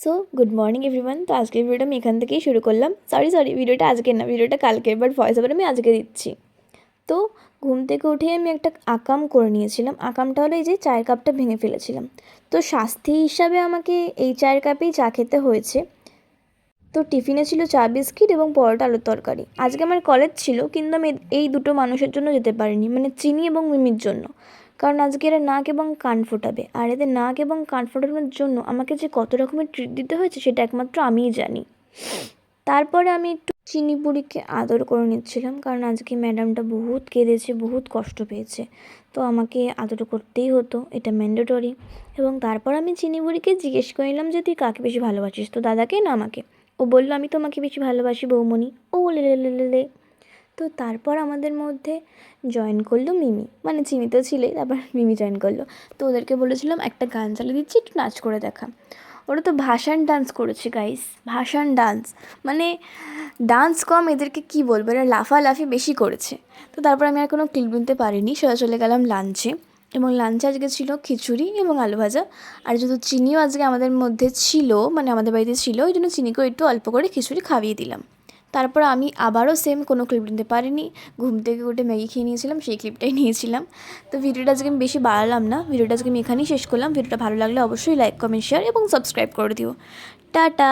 So good morning everyone. তো আজকের ভিডিওটা আমি এখান থেকেই শুরু করলাম। সরি ভিডিওটা আজকের না, ভিডিওটা কালকের, বাট ভয়েস ওভার আমি আজকে দিচ্ছি। তো ঘুম থেকে উঠে আমি একটা আকাম করে নিয়েছিলাম। আকামটা হলো এই যে চায়ের কাপটা ভেঙে ফেলেছিলাম। তো শাস্তি হিসাবে আমাকে এই চায়ের কাপেই চা খেতে হয়েছে। তো টিফিনে ছিল চা বিস্কিট এবং পরোটা আলুর তরকারি। আজকে আমার কলেজ ছিল, কিন্তু আমি এই দুটো মানুষের জন্য যেতে পারিনি, মানে চিনি এবং মিমির জন্য। কারণ আজকে এরা নাক এবং কান ফোটাবে, আর এদের নাক এবং কান ফোটানোর জন্য আমাকে যে কত রকমের ট্রিট দিতে হয়েছে সেটা একমাত্র আমিই জানি। তারপরে আমি একটু চিনি বুড়িকে আদর করে নিচ্ছিলাম, কারণ আজকে ম্যাডামটা বহুত কেঁদেছে, বহুত কষ্ট পেয়েছে। তো আমাকে আদর করতেই হতো, এটা ম্যান্ডেটরি। এবং তারপর আমি চিনি বুড়িকে জিজ্ঞেস করলাম যে তুই কাকে বেশি ভালোবাসিস, তো দাদাকে না আমাকে? ও বললো আমি তোমাকে বেশি ভালোবাসি বৌমণি। ও বলে লে। তো তারপর আমাদের মধ্যে জয়েন করলো মিমি, মানে চিনি তো ছিলেই, তারপর মিমি জয়েন করলো। তো ওদেরকে বলেছিলাম একটা গান চালিয়ে দিচ্ছি, একটু নাচ করে দেখা। ওরা তো ভাসান ডান্স করেছে গাইস, ভাসান ডান্স, মানে ডান্স কম, এদেরকে কি বলবো, এরা লাফালাফি বেশি করেছে। তো তারপর আমি আর কোনো ক্লিপ নিতে পারিনি, সোজা চলে গেলাম লাঞ্চে। এবং লাঞ্চে আজকে ছিল খিচুড়ি এবং আলু ভাজা। আর যেহেতু চিনিও আজকে আমাদের মধ্যে ছিল, মানে আমাদের বাড়িতে ছিল, ওই জন্য চিনিকেও একটু অল্প করে খিচুড়ি খাইয়ে দিলাম। তারপর আমি আবারও সেম কোনো ক্লিপ নিতে পারিনি, ঘুম থেকে উঠে ম্যাগি খেয়ে নিয়েছিলাম, সেই ক্লিপটাই নিয়েছিলাম। তো ভিডিওটা আজকে আমি বেশি বাড়ালাম না, ভিডিওটা আজকে আমি এখানেই শেষ করলাম। ভিডিওটা ভালো লাগলে অবশ্যই লাইক কমেন্ট শেয়ার এবং সাবস্ক্রাইব করে দিও। টাটা।